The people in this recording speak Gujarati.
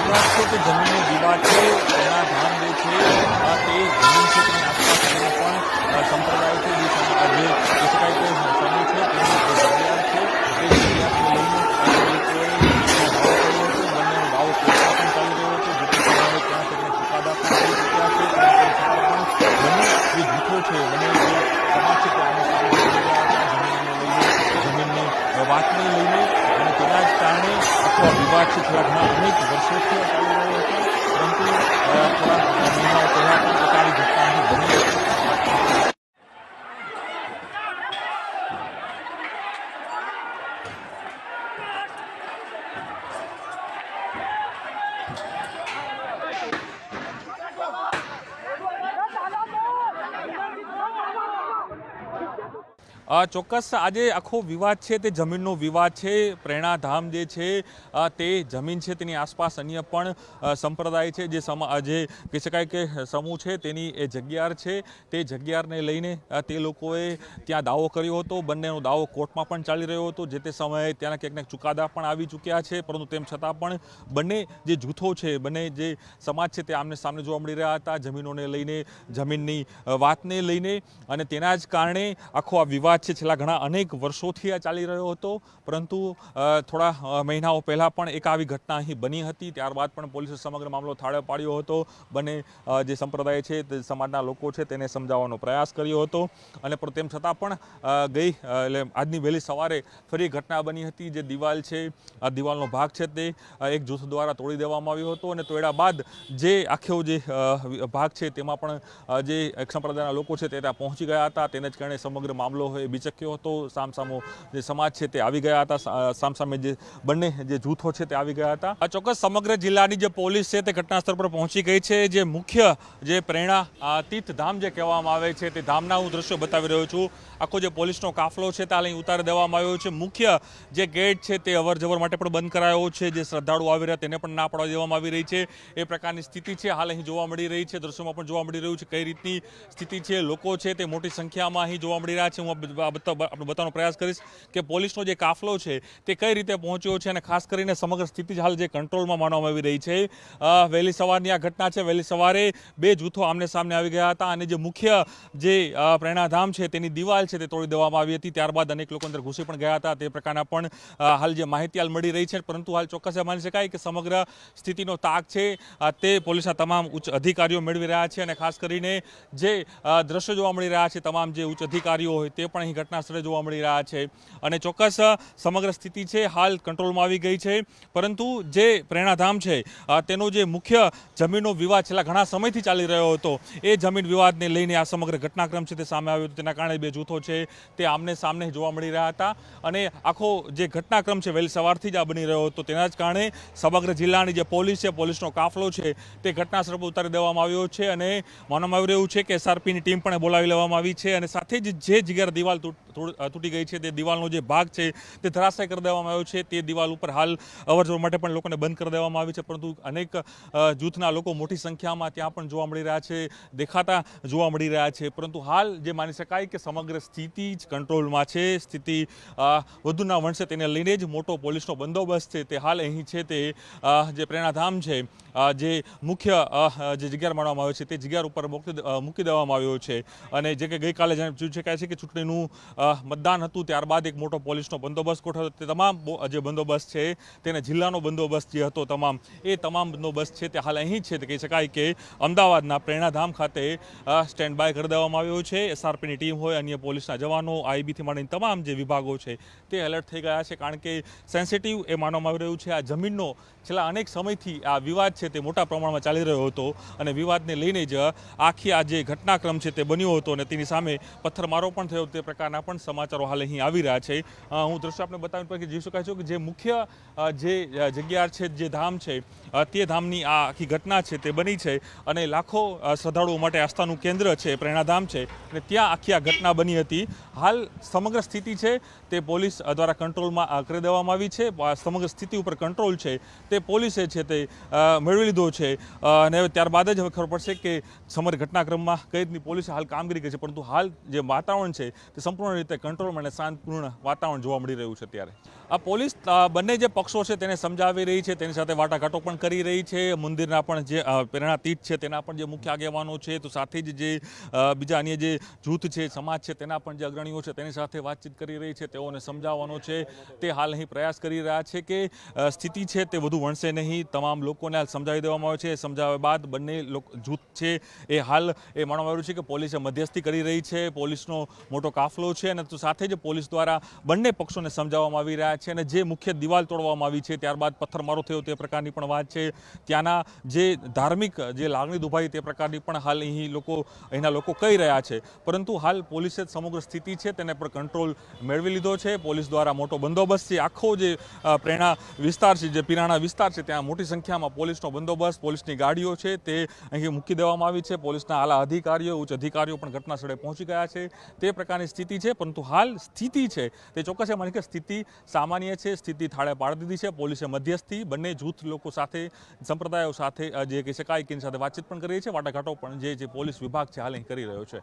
વિવાદ છે તે જમીનનો વિવાદ છે। તેના ધામ જે છે તે જમીન છે તેની આસપાસ પણ સંપ્રદાય છે જે કહી શકાય કે સમૂહ છે તેની જગ્યા છે તે જગ્યાને લઈને બંનેનો દાવો કોર્ટમાં પણ ચાલી રહ્યો હતો। જેથી પ્રમાણે ત્યાં તેમને ચુકાદા પણ આવી ચૂક્યા છે, બંને જે જૂથો છે બંને જે સમાજ છે તે આને સામે લડી રહ્યા હતા જમીનની વાતને લઈને, અને તેના જ કારણે આખો વિવાદ છે છેલ્લા ઘણા અનેક વર્ષોથી ચાલી રહ્યો હતો। પરંતુ થોડા મહિનાઓ પહેલા પણ એક આવી ઘટના અહીં બની હતી। ચોક્કસ આજે આખો વિવાદ છે તે જમીનનો વિવાદ છે। પ્રેરણાધામ જે છે તે જમીન છે તેની આસપાસ અન્ય પણ સંપ્રદાય છે જે કહી શકાય કે સમૂહ છે તેની એ જગ્યા છે। તે જગ્યાને લઈને તે લોકોએ ત્યાં દાવો કર્યો હતો। બંનેનો દાવો કોર્ટમાં પણ ચાલી રહ્યો હતો। જે તે સમયે ત્યાંના ક્યાંક ચુકાદા પણ આવી ચૂક્યા છે, પરંતુ તેમ છતાં પણ બંને જે જૂથો છે, બંને જે સમાજ છે તે આમને સામને જોવા મળી રહ્યા હતા જમીનોને લઈને, જમીનની વાતને લઈને, અને તેના જ કારણે આખો આ વિવાદ છે છેલ્લા ઘણા અનેક વર્ષોથી આ ચાલી રહ્યો હતો। પરંતુ થોડા મહિનાઓ પહેલાં પણ એક આવી ઘટના અહીં બની હતી। ત્યારબાદ પણ પોલીસે સમગ્ર મામલો થાળે પાડ્યો હતો। બંને જે સંપ્રદાય છે તે સમાજના લોકો છે તેને સમજાવવાનો પ્રયાસ કર્યો હતો, અને પણ તેમ છતાં પણ એટલે આજની વહેલી સવારે ફરી ઘટના બની હતી। જે દિવાલ છે, આ દિવાલનો ભાગ છે તે એક જૂથ દ્વારા તોડી દેવામાં આવ્યો હતો, અને તોડ્યા બાદ જે આખો જે ભાગ છે તેમાં પણ જે એક સંપ્રદાયના લોકો છે તે ત્યાં પહોંચી ગયા હતા। તેને જ કારણે સમગ્ર મામલો બીચક્યો હતો। સામસામો જે સમાજ છે તે આવી ગયા હતા, સામસામે જે બંને જે જૂથો છે તે આવી ગયા હતા। આ ચોક્કસ સમગ્ર જિલ્લાની જે પોલીસ છે તે ઘટના સ્થળ પર પહોંચી ગઈ છે। જે મુખ્ય જે પ્રેરણા તીર્થ ધામ જે કહેવામાં આવે છે તે ધામના હું દ્રશ્યો બતાવી રહ્યો છું। આખો જે પોલીસનો કાફલો છે તે અહીં ઉતારી દેવામાં આવ્યો છે। મુખ્ય જે ગેટ છે તે અવર જવર માટે પણ બંધ કરાયો છે। જે શ્રદ્ધાળુ આવી રહ્યા તેને પણ ના પાડવા દેવામાં આવી રહી છે। એ પ્રકારની સ્થિતિ છે હાલ અહીં જોવા મળી રહી છે। દ્રશ્યોમાં પણ જોવા મળી રહ્યું છે કઈ રીતની સ્થિતિ છે। લોકો છે તે મોટી સંખ્યામાં અહીં જોવા મળી રહ્યા છે। હું આપણે બતાવવાનો પ્રયાસ કરીશ કે પોલીસનો જે કાફલો છે તે કઈ રીતે પહોંચ્યો છે, અને ખાસ કરીને સમગ્ર સ્થિતિ હાલ જે કંટ્રોલમાં માનવામાં આવી રહી છે। વહેલી સવારની આ ઘટના છે। વહેલી સવારે બે જૂથો આમને સામને આવી ગયા હતા, અને જે મુખ્ય જે પ્રેરણાધામ છે તેની દિવાલ છે તે તોડી દેવામાં આવી હતી। ત્યારબાદ અનેક લોકો અંદર ઘૂસી પણ ગયા હતા। તે પ્રકારના પણ હાલ જે માહિતી હાલ મળી રહી છે, પરંતુ હાલ ચોક્કસ માની શકાય કે સમગ્ર સ્થિતિનો તાક છે તે પોલીસના તમામ ઉચ્ચ અધિકારીઓ મેળવી રહ્યા છે, અને ખાસ કરીને જે દ્રશ્યો જોવા મળી રહ્યા છે તમામ જે ઉચ્ચ અધિકારીઓ હોય તે પણ અહીં ઘટના સ્થળે જોવા મળી રહ્યા છે, અને ચોક્કસ સમગ્ર સ્થિતિ છે હાલ કંટ્રોલમાં આવી ગઈ છે। પરંતુ જે પ્રેરણાધામ છે તેનો જે મુખ્ય જમીનનો વિવાદ છેલ્લા ઘણા સમયથી ચાલી રહ્યો હતો, એ જમીન વિવાદને લઈને આ સમગ્ર ઘટનાક્રમ છે તે સામે આવ્યો હતો। તેના કારણે બે જૂથો છે તે આમને સામને જોવા મળી રહ્યા હતા, અને આખો જે ઘટનાક્રમ છે વહેલી સવારથી જ આ બની રહ્યો હતો। તેના જ કારણે સમગ્ર જિલ્લાની જે પોલીસ છે, પોલીસનો કાફલો છે તે ઘટના સ્થળ પર ઉતારી દેવામાં આવ્યો છે, અને માનવામાં આવી રહ્યું છે કે SRPની ટીમ પણ બોલાવી લેવામાં આવી છે, અને સાથે જ જે જગ્યાએ દિવાલ તૂટી ગઈ છે તે દિવાલનો જે ભાગ છે તે ધરાશય કરી દેવામાં આવ્યો છે। તે દિવાલ ઉપર હાલ અવરજવર માટે પણ લોકોને બંધ કરી દેવામાં આવી છે, પરંતુ અનેક જૂથના લોકો મોટી સંખ્યામાં ત્યાં પણ જોવા મળી રહ્યા છે, દેખાતા જોવા મળી રહ્યા છે। પરંતુ હાલ જે માની શકાય કે સમગ્ર સ્થિતિ જ કંટ્રોલમાં છે। સ્થિતિ વધુ ના વણશે તેને લઈને જ મોટો પોલીસનો બંદોબસ્ત છે તે હાલ અહીં છે। તે જે પ્રેરણાધામ છે જે મુખ્ય જે જગ્યા માનવામાં આવે છે તે જગ્યા ઉપર મૂકી દેવામાં આવ્યો છે, અને જે કે ગઈકાલે જોઈ શકાય છે કે ચૂંટણીનું મતદાન હતું ત્યારબાદ એક મોટો પોલીસનો બંદોબસ્ત ગોઠવ્યો। તે તમામ જે બંદોબસ્ત છે તેને જિલ્લાનો બંદોબસ્ત જે હતો તમામ બંદોબસ્ત છે તે હાલ અહીં છે। તે કહી શકાય કે અમદાવાદના પ્રેરણાધામ ખાતે સ્ટેન્ડ બાય કરી દેવામાં આવ્યો છે। SRPની ટીમ હોય, અન્ય પોલીસના જવાનો, IBથી માંડીને તમામ જે વિભાગો છે તે એલર્ટ થઈ ગયા છે, કારણ કે સેન્સિટિવ એ માનવામાં આવી રહ્યું છે આ જમીનનો છેલ્લા અનેક સમયથી આ વિવાદ છે તે મોટા પ્રમાણમાં ચાલી રહ્યો હતો, અને વિવાદને લઈને જ આખી આ જે ઘટનાક્રમ છે તે બન્યો હતો, અને તેની સામે પથ્થરમારો પણ થયો તે પ્રકારના પણ સમાચારો હાલ અહીં આવી રહ્યા છે। હું દ્રશ્ય આપણે બતાવી જોઈ શકાય છે કે જે મુખ્ય જે જગ્યા છે, જે ધામ છે તે ધામની આ આખી ઘટના છે તે બની છે, અને લાખો શ્રદ્ધાળુઓ માટે આસ્થાનું કેન્દ્ર છે પ્રેરણાધામ છે, અને ત્યાં આખી આ ઘટના બની હતી। હાલ સમગ્ર સ્થિતિ છે તે પોલીસ દ્વારા કંટ્રોલમાં કરી દેવામાં આવી છે। સમગ્ર સ્થિતિ ઉપર કંટ્રોલ છે તે પોલીસે છે તે મેળવી લીધો છે, અને ત્યારબાદ જ હવે ખબર પડશે કે સમગ્ર ઘટનાક્રમમાં કઈ રીતની પોલીસે હાલ કામગીરી કરી છે, પરંતુ હાલ જે વાતાવરણ છે તે સંપૂર્ણ રીતે કંટ્રોલમાં અને શાંતિપૂર્ણ વાતાવરણ જોવા મળી રહ્યું છે। ત્યારે પોલીસ બંને જે પક્ષો છે તેને સમજાવી રહી છે, તેની સાથે વાટાઘાટો પણ કરી રહી છે. મંદિરના પણ જે પ્રેરણાતીત છે તેના પણ જે મુખ્ય આગેવાનો છે, તો સાથે જ જે બીજા અન્ય જે જૂથ છે, સમાજ છે, તેના પણ જે અગ્રણીઓ છે તેની સાથે વાતચીત કરી રહી છે. તેઓને સમજાવવાનો છે તે હાલ અહીં પ્રયાસ કરી રહ્યા છે કે સ્થિતિ છે તે વધુ વણશે નહીં. તમામ લોકોને હાલ સમજાવી દેવામાં આવે છે. સમજાવ્યા બાદ બંને જૂથ છે એ હાલ એ માનવામાં આવ્યું છે કે પોલીસે મધ્યસ્થી કરી રહી છે. પોલીસનો મોટો કાફલો છે અને તો સાથે જ પોલીસ દ્વારા બંને પક્ષોને સમજાવવામાં આવી રહ્યા છે અને જે મુખ્ય દિવાલ તોડવામાં આવી છે, ત્યારબાદ પથ્થરમારો થયો તે પ્રકારની પણ વાત છે. ત્યાંના જે ધાર્મિક જે લાગણી દુભાઈ તે પ્રકારની પણ હાલ અહીંના લોકો કહી રહ્યા છે. પરંતુ હાલ પોલીસે સમગ્ર સ્થિતિ છે તેને પર કંટ્રોલ મેળવી લીધો છે. પોલીસ દ્વારા મોટો બંદોબસ્ત છે. આખો જે પ્રેરણા વિસ્તાર છે, જે પિરાણા વિસ્તાર છે, ત્યાં મોટી સંખ્યામાં પોલીસનો બંદોબસ્ત, પોલીસની ગાડીઓ છે તે અહીં મૂકી દેવામાં આવી છે. પોલીસના આલા અધિકારીઓ, ઉચ્ચ અધિકારીઓ પણ ઘટના સ્થળે પહોંચી ગયા છે. તે પ્રકારની સ્થિતિ છે. પરંતુ હાલ સ્થિતિ છે તે ચોક્કસ માની કે સ્થિતિ સામાન્ય છે. સ્થિતિ થાળે પાડી દીધી છે. પોલીસે મધ્યસ્થી બંને જૂથ લોકો સાથે, સંપ્રદાયો સાથે જે કહી શકાય કે એની સાથે વાતચીત પણ કરી રહી છે. વાટાઘાટો પણ જે પોલીસ વિભાગ છે હાલ અહીં કરી રહ્યો છે.